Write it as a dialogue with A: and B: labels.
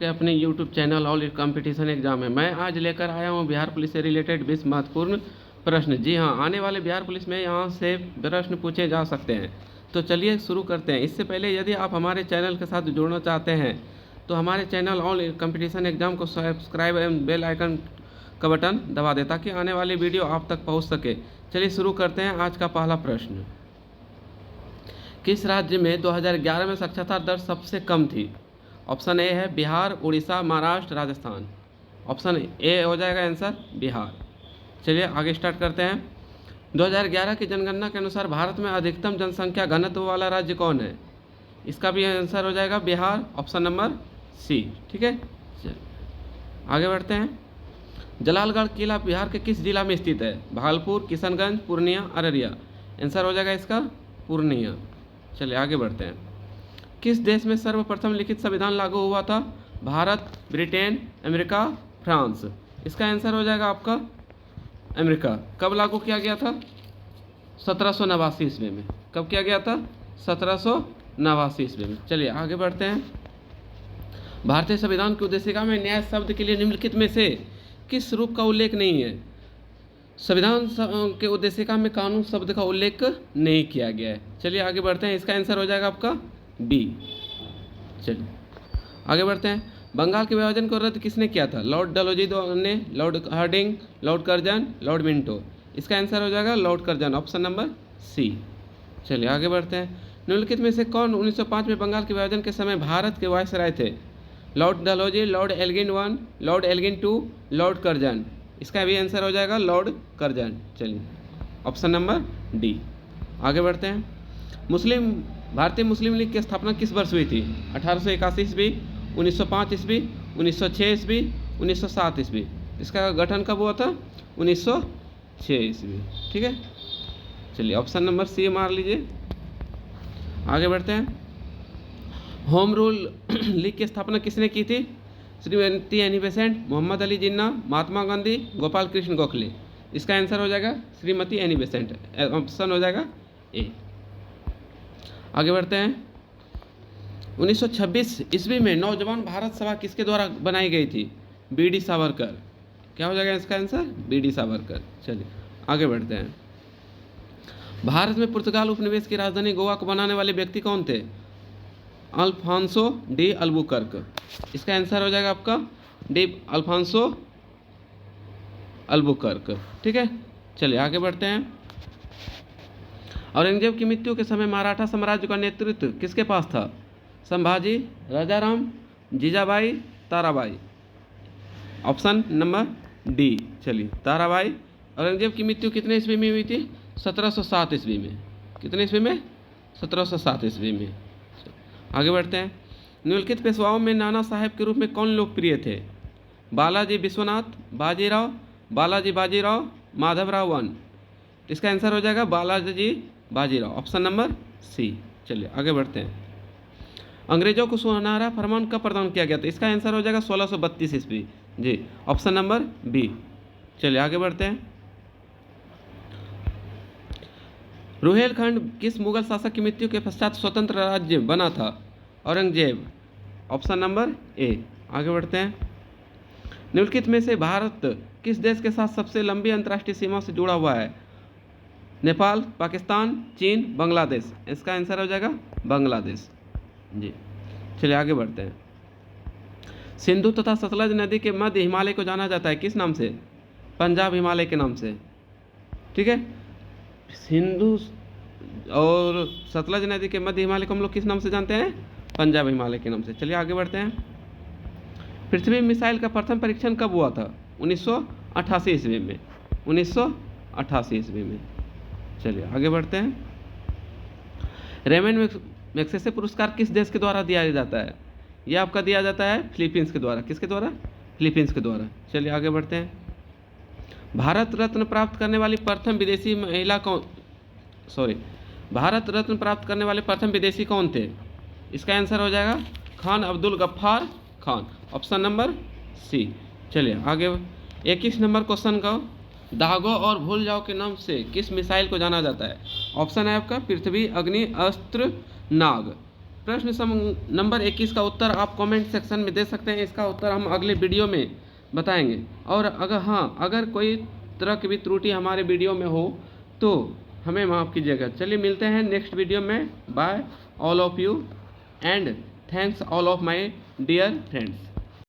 A: के अपने YouTube channel all competition exam है। मैं आज लेकर आया हूं बिहार पुलिस से रिलेटेड 20 महत्वपूर्ण प्रश्न। जी हां, आने वाले बिहार पुलिस में यहां से प्रश्न पूछे जा सकते हैं। तो चलिए शुरू करते हैं। इससे पहले यदि आप हमारे चैनल के साथ जुड़ना चाहते हैं तो हमारे चैनल ऑल कंपटीशन एग्जाम को सब्सक्राइब एवं बेल आइकन का बटन दबा दें ताकि आने वाली वीडियो आप तक पहुँच सके। चलिए शुरू करते हैं। आज का पहला प्रश्न, किस राज्य में 2011 में साक्षरता दर सबसे कम थी? ऑप्शन ए है बिहार, उड़ीसा, महाराष्ट्र, राजस्थान। ऑप्शन ए हो जाएगा आंसर बिहार। चलिए आगे स्टार्ट करते हैं। 2011 की जनगणना के अनुसार भारत में अधिकतम जनसंख्या घनत्व वाला राज्य कौन है? इसका भी आंसर हो जाएगा बिहार, ऑप्शन नंबर सी। ठीक है, चलिए आगे बढ़ते हैं। जलालगढ़ किला बिहार के किस जिला में स्थित है? भागलपुर, किशनगंज, पूर्णिया, अररिया। आंसर हो जाएगा इसका पूर्णिया। चलिए आगे बढ़ते हैं। किस देश में सर्वप्रथम लिखित संविधान लागू हुआ था? Bharat, Britain, America, France. इसका आंसर हो जाएगा आपका अमेरिका। कब लागू किया गया था? 1789 ईस्वी में। कब किया गया था? 1789 ईस्वी में। चलिए आगे बढ़ते हैं। भारतीय संविधान की उद्देशिका में न्याय शब्द के लिए निम्नलिखित में से किस रूप का उल्लेख नहीं है? संविधान के उद्देशिका में कानून शब्द का उल्लेख नहीं किया गया है। चलिए आगे बढ़ते हैं। इसका आंसर हो जाएगा आपका बी। चलिए आगे बढ़ते हैं। बंगाल के विभाजन को रद्द किसने किया था? लॉर्ड डलहौजी ने, lord Hardinge, lord Curzon, lord Minto. इसका आंसर हो जाएगा lord Curzon, option number C. चलिए आगे बढ़ते हैं। निम्नलिखित में से कौन 1905 में बंगाल के विभाजन के समय भारत के वायसराय थे? Lord Dalhousie, lord Elgin one, lord Elgin two, lord Curzon. इसका भी आंसर हो जाएगा लॉर्ड कर्जन। चलिए ऑप्शन नंबर डी। आगे बढ़ते हैं। भारतीय मुस्लिम लीग की स्थापना किस वर्ष हुई थी? 1881 ईस्वी, 1905 ईस्वी, 1906 ईस्वी, 1907 ईस्वी। इसका गठन कब हुआ था? 1906 ईस्वी। ठीक है, चलिए ऑप्शन नंबर सी मार लीजिए। आगे बढ़ते हैं। होम रूल लीग की स्थापना किसने की थी? Shrimati Annie Besant, Mohammad Ali Jinnah, Mahatma Gandhi, Gopal Krishna Gokhale. इसका आंसर हो जाएगा श्रीमती एनी बेसेंट, ऑप्शन हो जाएगा ए। आगे बढ़ते हैं। 1926 ईस्वी में नौजवान भारत सभा किसके द्वारा बनाई गई थी? बी.डी. सावरकर। क्या हो जाएगा इसका आंसर? बी.डी. सावरकर। चलिए आगे बढ़ते हैं। भारत में पुर्तगाल उपनिवेश की राजधानी गोवा को बनाने वाले व्यक्ति कौन थे? Alfonso de Albuquerque. इसका आंसर हो जाएगा आपका डी अल्फांसो अल्बुकर्क। ठीक है, चलिए आगे बढ़ते हैं। औरंगजेब की मृत्यु के समय मराठा साम्राज्य का नेतृत्व किसके पास था? Sambhaji, Rajaram, Jijabai, Tarabai. Option number D. चलिए ताराबाई। औरंगजेब की मृत्यु कितने ईस्वी में हुई थी? 1707 ईस्वी में। कितने ईस्वी में? 1707 ईस्वी में। आगे बढ़ते हैं। निम्नलिखित पेशवाओं में नाना साहेब के रूप में कौन लोकप्रिय थे? बालाजी विश्वनाथ, बाजीराव, बालाजी बाजीराव, माधवराव वन। इसका आंसर हो जाएगा Balaji Bajirao, option number C. चलिए आगे बढ़ते हैं। अंग्रेजों को सुनहरा फरमान कब प्रदान किया गया था? इसका आंसर हो जाएगा 1632 ईस्वी। जी, ऑप्शन नंबर बी। चलिए आगे बढ़ते हैं। रुहेलखंड किस मुगल शासक की मृत्यु के पश्चात स्वतंत्र राज्य बना था? Aurangzeb, option number A. आगे बढ़ते हैं। निम्नलिखित में से भारत किस देश के साथ सबसे लंबी अंतर्राष्ट्रीय सीमा से जुड़ा हुआ है? नेपाल, पाकिस्तान, चीन, बांग्लादेश। इसका आंसर हो जाएगा बांग्लादेश। जी, चलिए आगे बढ़ते हैं। सिंधु तथा सतलज नदी के मध्य हिमालय को जाना जाता है किस नाम से? पंजाब हिमालय के नाम से। ठीक है, सिंधु और सतलज नदी के मध्य हिमालय को हम लोग किस नाम से जानते हैं? पंजाब हिमालय के नाम से। चलिए आगे बढ़ते हैं। पृथ्वी मिसाइल का प्रथम परीक्षण कब हुआ था? 1988 ईस्वी में। 1988 ईस्वी में। चलिए आगे बढ़ते हैं। रेमन मैग्सेसे पुरस्कार किस देश के द्वारा दिया जाता है? यह आपका दिया जाता है फिलीपींस के द्वारा। किसके द्वारा? फिलीपींस के द्वारा। चलिए आगे बढ़ते हैं। भारत रत्न प्राप्त करने वाली प्रथम विदेशी महिला कौन? भारत रत्न प्राप्त करने वाले प्रथम विदेशी कौन थे? इसका आंसर हो जाएगा Khan Abdul Ghaffar Khan, option number C. चलिए आगे 21 नंबर क्वेश्चन का, दागो और भूल जाओ के नाम से किस मिसाइल को जाना जाता है? ऑप्शन है आपका पृथ्वी, अग्नि, अस्त्र, नाग। प्रश्न नंबर 21 का उत्तर आप कमेंट सेक्शन में दे सकते हैं। इसका उत्तर हम अगले वीडियो में बताएंगे। और अगर कोई तरह की भी त्रुटि हमारे वीडियो में हो तो हमें माफ़ कीजिएगा। चलिए मिलते हैं नेक्स्ट वीडियो में। Bye all of you and thanks all of my dear friends.